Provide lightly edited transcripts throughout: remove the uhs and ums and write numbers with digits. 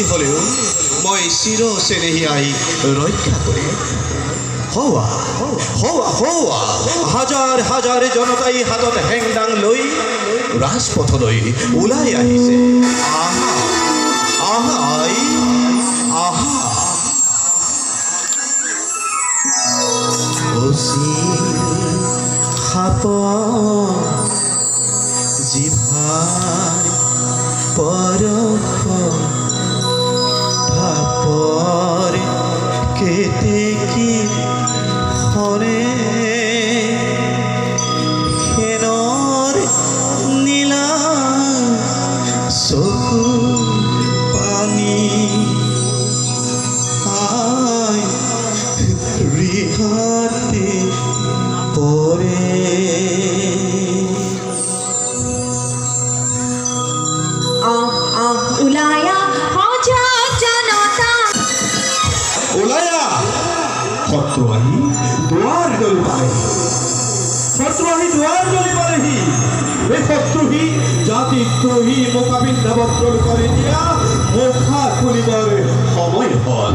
বুলি হ'লেও মই চিৰ চেনেহী আহি ৰক্ষা কৰিম। হওয়া হওয়া হওয়া হাজাৰ হাজাৰ জনতাই হাতত হেংদাং লৈ ৰাজপথলৈ ওলাই আহিছে। আহা আহাই আহা সাপ জিভাৰ পৰশ ভাপৰ কেতেকী হৰে খেনৰ নীলা চকু পানী আই ৰিহাতে পৰে। উলায়া হাজার জনতা ওলায়া শত্ৰু আহি দুৱাৰ দলি পালেহি। শত্ৰু আহি দুৱাৰ দলি পালেহি। এই শত্ৰুহী জাতিদ্ৰোহী মোকাবিলা বক্ৰ কৰি দিয়া মুখা খুলিবৰ সময় হ'ল।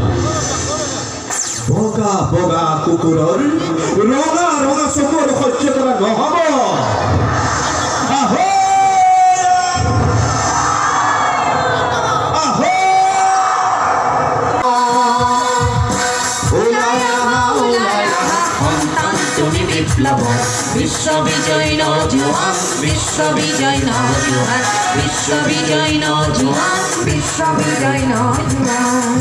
বগা বগা কুকুৰৰ ৰঙা ৰঙা চকুৰ সহ্য কৰা নহ'ব। আহো বিশ্ববিজয় নজওয়ান বিশ্ববিজয় নজওয়ান বিশ্ববিজয় নজওয়ান বিশ্ববিজয় নজওয়ান।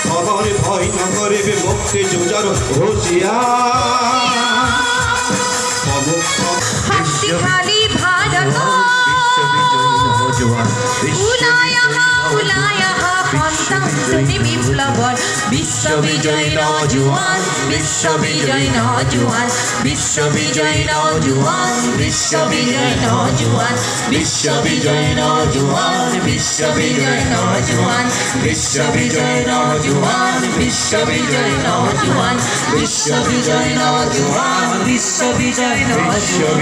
খবর ভয় নগরে মুক্তি যুজার হুঁশিয়ার শক্তিশালী ভারত উলায়া উলায়া সন্তান তুমি বিপ্লবর বিশ্ববিজয় নজওয়ান বিশ্ববিজয় নজওয়ান বিশ্ববিজয় নজওয়ান বিশ্ববিজয় নজওয়ান বিশ্ববিজয় নজওয়ান বিশ্ববিজয় নজওয়ান বিশ্ববিজয় নজওয়ান বিশ্ববিজয় নজওয়ান বিশ্ববিজয় নজওয়ান বিশ্ববিজয় নজওয়ান।